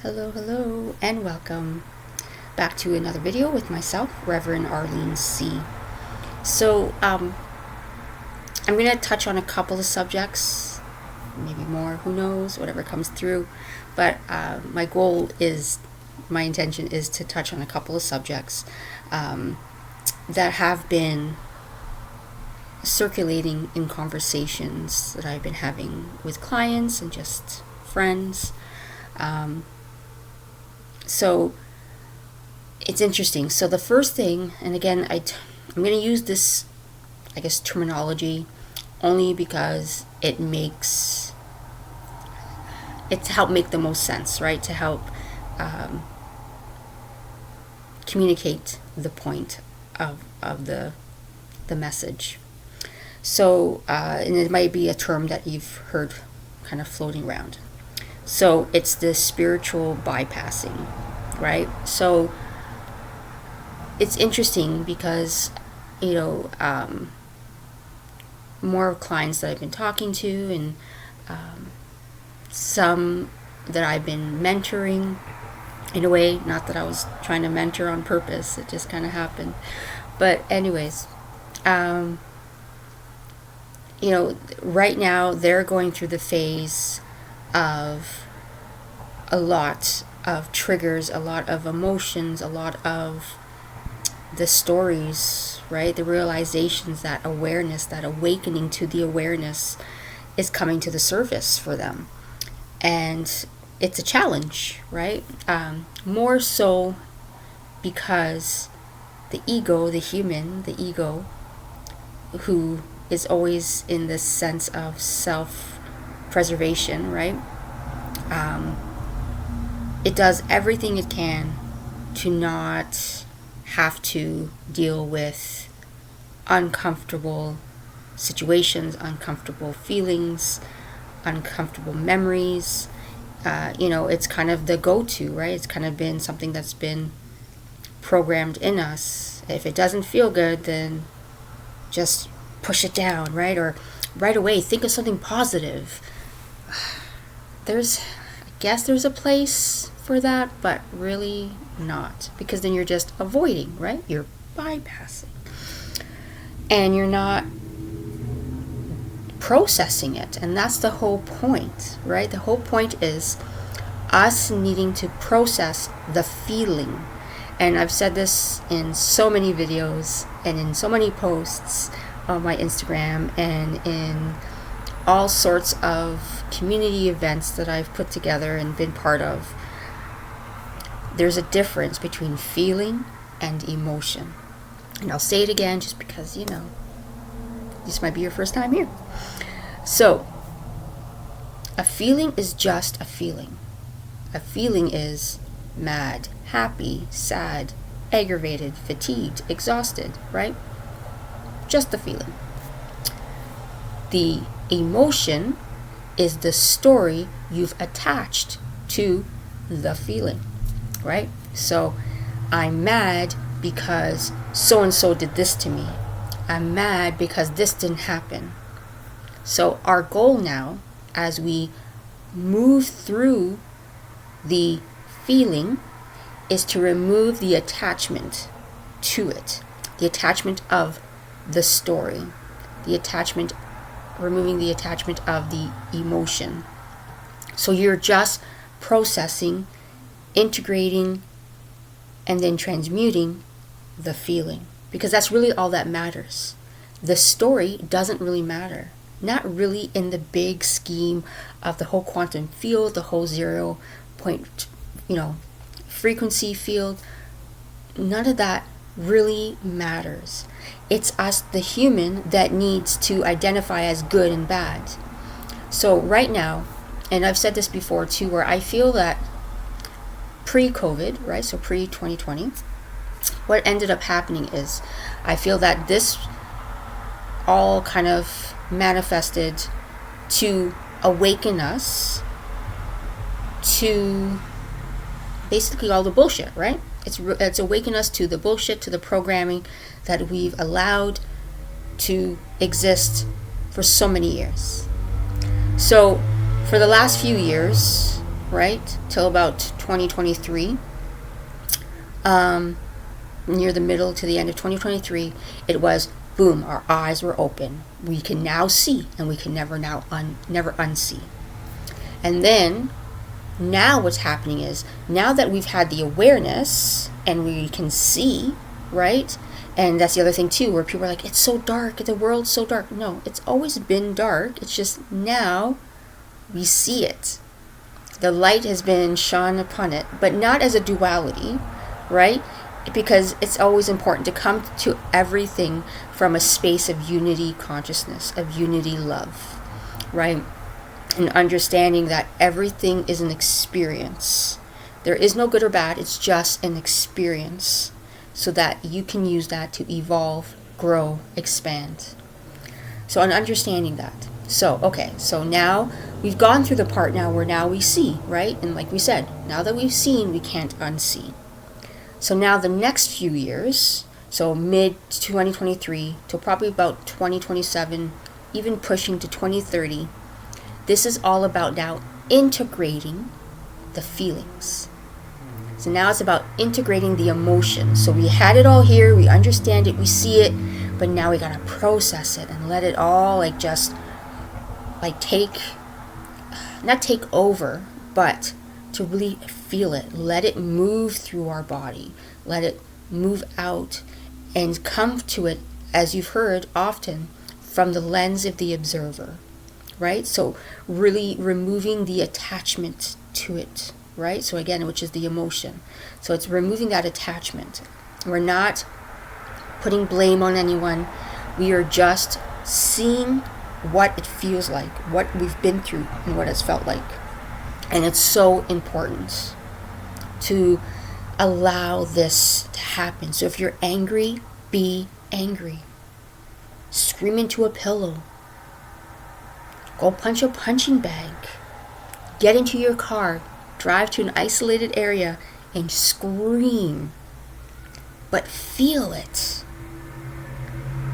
Hello, and welcome back to another video with myself, Rev.Arlene C. So, I'm going to touch on a couple of subjects, maybe more, who knows, whatever comes through. But my intention is to touch on a couple of subjects that have been circulating in conversations that I've been having with clients and just friends. So it's interesting. So the first thing, and again, I'm going to use this, terminology only because it to help make the most sense, right? To help communicate the point of the message. So, and it might be a term that you've heard kind of floating around. So it's the spiritual bypassing, right? So it's interesting because, more clients that I've been talking to and some that I've been mentoring in a way, not that I was trying to mentor on purpose, it just kind of happened. But anyways, right now they're going through the phase of a lot of triggers, a lot of emotions, a lot of the stories, right? The realizations, that awareness, that awakening to the awareness is coming to the surface for them. And it's a challenge, right? More so because the ego, the ego, who is always in this sense of self-preservation, right? It does everything it can to not have to deal with uncomfortable situations, uncomfortable feelings, uncomfortable memories. It's kind of the go-to, right? It's kind of been something that's been programmed in us. If it doesn't feel good, then just push it down, right? Or right away think of something positive. I guess there's a place for that, but really not, because then you're just avoiding, right? You're bypassing, and you're not processing it. And that's the whole point, right? The whole point is us needing to process the feeling. And I've said this in so many videos and in so many posts on my Instagram and in all sorts of community events that I've put together and been part of. There's a difference between feeling and emotion. And I'll say it again just because, this might be your first time here. So, a feeling is just a feeling. A feeling is mad, happy, sad, aggravated, fatigued, exhausted, right? Just the feeling. The emotion is the story you've attached to the feeling, right? So I'm mad because so-and-so did this to me. I'm mad because this didn't happen. So our goal now, as we move through the feeling, is to remove the attachment to it, the attachment of the story, removing the attachment of the emotion. So you're just processing, integrating, and then transmuting the feeling, because that's really all that matters. The story doesn't really matter, not really in the big scheme of the whole quantum field, the whole 0 point, frequency field. None of that really matters. It's us, the human, that needs to identify as good and bad. So right now, and I've said this before too, where I feel that pre-COVID, right, so pre-2020, what ended up happening is I feel that this all kind of manifested to awaken us to basically all the bullshit, right? It's awaken us to the bullshit, to the programming that we've allowed to exist for so many years. So for the last few years, right, till about 2023. Near the middle to the end of 2023, it was boom, our eyes were open. We can now see, and we can never unsee. And then now what's happening is, now that we've had the awareness and we can see, right? And that's the other thing too, where people are like, it's so dark, the world's so dark. No, it's always been dark. It's just now we see it. The light has been shone upon it, but not as a duality, right? Because it's always important to come to everything from a space of unity consciousness, of unity love, right? And understanding that everything is an experience. There is no good or bad, it's just an experience, so that you can use that to evolve, grow, expand. So on understanding that. So, okay, so now we've gone through the part now where now we see, right? And like we said, now that we've seen, we can't unsee. So now the next few years, so mid 2023 to probably about 2027, even pushing to 2030, this is all about now integrating the feelings. So now it's about integrating the emotions. So we had it all here, we understand it, we see it, but now we gotta process it and let it all like just like not take over, but to really feel it. Let it move through our body. Let it move out and come to it, as you've heard often, from the lens of the observer, right? So really removing the attachment to it, right? So again, which is the emotion. So it's removing that attachment. We're not putting blame on anyone. We are just seeing what it feels like, what we've been through, and what it's felt like. And it's so important to allow this to happen. So if you're angry, be angry. Scream into a pillow. Go punch a punching bag. Get into your car. Drive to an isolated area and scream. But feel it.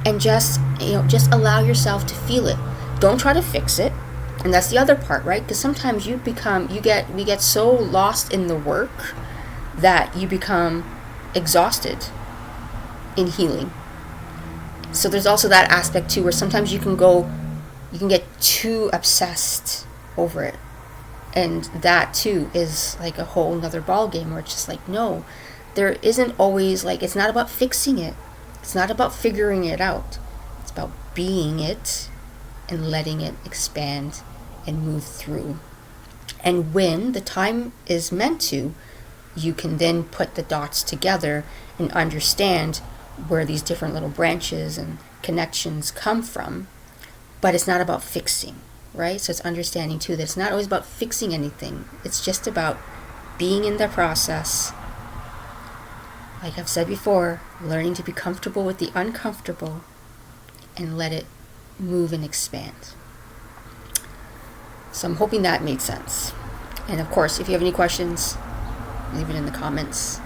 And just allow yourself to feel it. Don't try to fix it. And that's the other part, right? Because sometimes we get so lost in the work that you become exhausted in healing. So there's also that aspect too, where sometimes you can get too obsessed over it. And that too is like a whole nother ball game, where it's just like, no, there isn't always like, it's not about fixing it. It's not about figuring it out. It's about being it and letting it expand and move through. And when the time is meant to, you can then put the dots together and understand where these different little branches and connections come from. But it's not about fixing, right? So it's understanding too that it's not always about fixing anything. It's just about being in the process. Like I've said before, learning to be comfortable with the uncomfortable and let it move and expand. So I'm hoping that made sense. And of course, if you have any questions, leave it in the comments,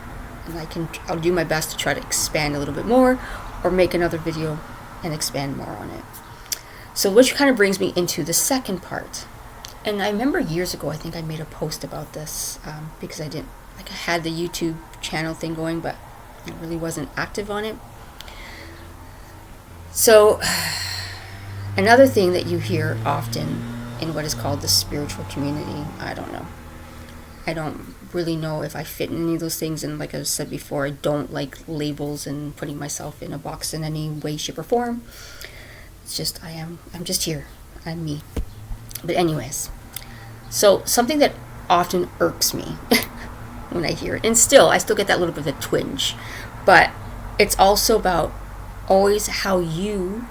and I'll do my best to try to expand a little bit more, or make another video and expand more on it. So which kind of brings me into the second part. And I remember years ago, I think I made a post about this, because I had the YouTube channel thing going, but I really wasn't active on it. So another thing that you hear often in what is called the spiritual community, I don't really know if I fit in any of those things. And like I said before, I don't like labels and putting myself in a box in any way, shape, or form. It's just, I'm just here. I'm me. But anyways, so something that often irks me when I hear it, and I still get that little bit of a twinge, but it's also about always how you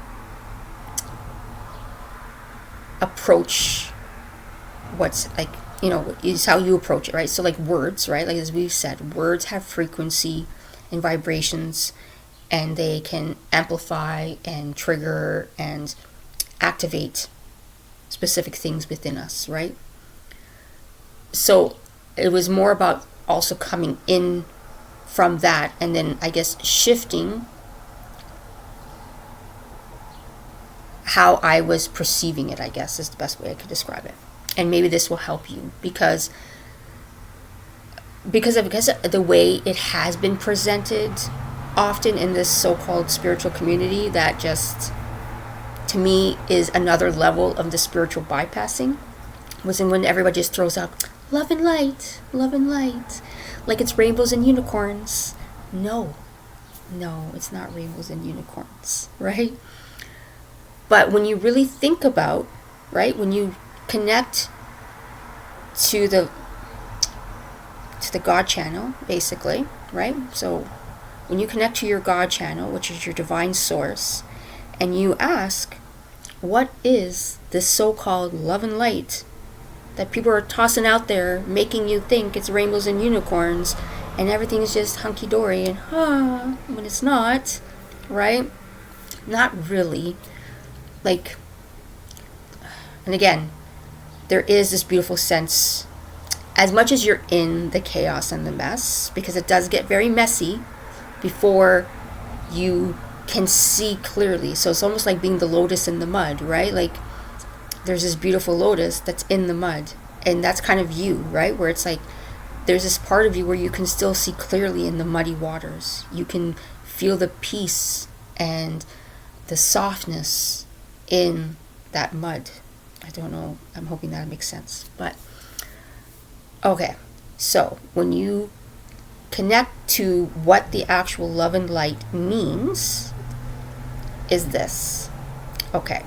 approach what's like, is how you approach it, right? So like words, right? Like as we've said, words have frequency and vibrations, and they can amplify and trigger and activate specific things within us, right? So it was more about also coming in from that, and then I guess shifting how I was perceiving it, I guess is the best way I could describe it. And maybe this will help you, because because of the way it has been presented often in this so-called spiritual community, that just, to me, is another level of the spiritual bypassing, was in when everybody just throws out love and light, like it's rainbows and unicorns. No, it's not rainbows and unicorns, right? But when you really think about, right, when you connect to the God channel, basically, right? So when you connect to your God channel, which is your divine source, and you ask, what is this so-called love and light that people are tossing out there, making you think it's rainbows and unicorns, and everything's just hunky-dory, and when it's not, right? Not really. Like, and again, there is this beautiful sense, as much as you're in the chaos and the mess, because it does get very messy before you can see clearly. So it's almost like being the lotus in the mud, right? Like, there's this beautiful lotus that's in the mud, and that's kind of you, right? Where it's like there's this part of you where you can still see clearly in the muddy waters. You can feel the peace and the softness in that mud. I don't know, I'm hoping that makes sense. But okay, so when you connect to what the actual love and light means, is this. Okay,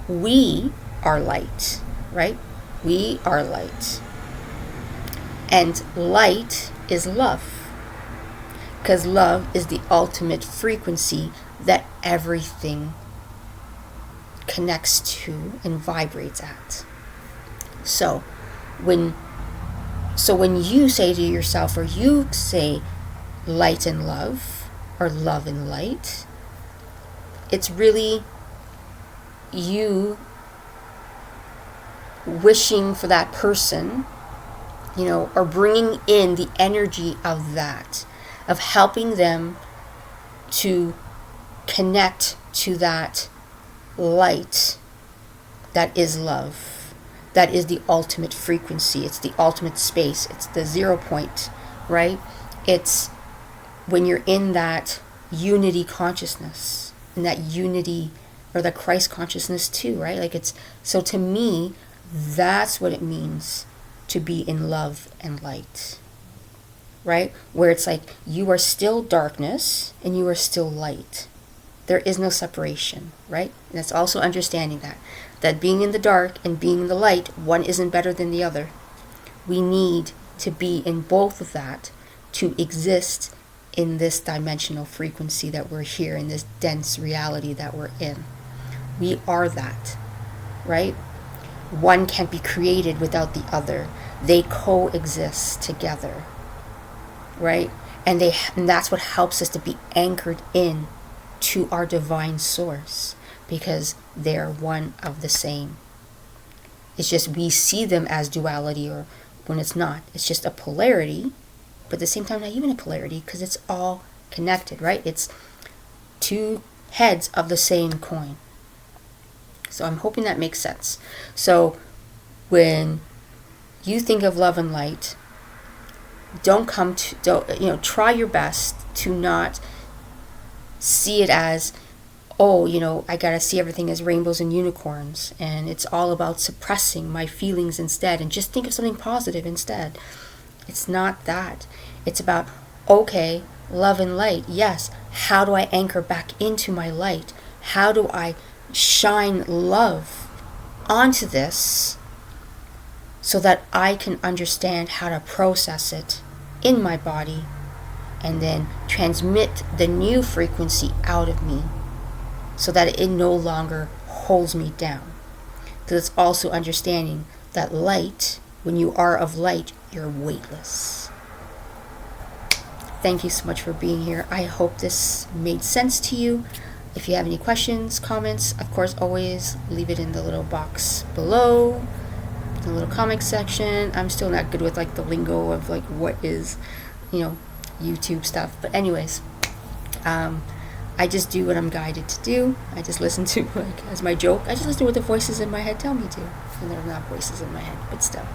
we are light, right? We are light. And light is love. Because love is the ultimate frequency that everything connects to and vibrates at. So when you say to yourself, or you say light and love, or love and light, it's really you wishing for that person, or bringing in the energy of that, of helping them to connect to that light that is love, that is the ultimate frequency, it's the ultimate space, it's the 0 point, right? It's when you're in that unity consciousness, in that unity, or the Christ consciousness too, right? Like, it's, so to me, that's what it means to be in love and light, right? Where it's like you are still darkness and you are still light. There is no separation, right? And that's also understanding that being in the dark and being in the light, one isn't better than the other. We need to be in both of that to exist in this dimensional frequency that we're here, in this dense reality that we're in. We are that, right? One can't be created without the other. They coexist together, right? And that's what helps us to be anchored in to our divine source, because they're one of the same. It's just we see them as duality, or when it's not. It's just a polarity, but at the same time not even a polarity, because it's all connected, right? It's two heads of the same coin. So I'm hoping that makes sense. So when you think of love and light, try your best to not see it as, I gotta see everything as rainbows and unicorns, and it's all about suppressing my feelings instead, and just think of something positive instead. It's not that. It's about, okay, love and light, yes. How do I anchor back into my light? How do I shine love onto this so that I can understand how to process it in my body and then transmit the new frequency out of me so that it no longer holds me down. Because it's also understanding that light, when you are of light, you're weightless. Thank you so much for being here. I hope this made sense to you. If you have any questions, comments, of course, always leave it in the little box below, the little comic section. I'm still not good with the lingo of what is, YouTube stuff. But anyways, I just do what I'm guided to do. I just listen to, as my joke, I just listen to what the voices in my head tell me to. And they're not voices in my head, but still.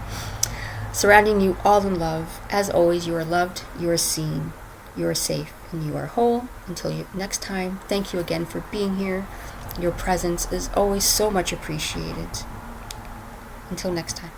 surrounding you all in love. As always, you are loved, you are seen, you are safe, and you are whole. Until next time, thank you again for being here. Your presence is always so much appreciated. Until next time.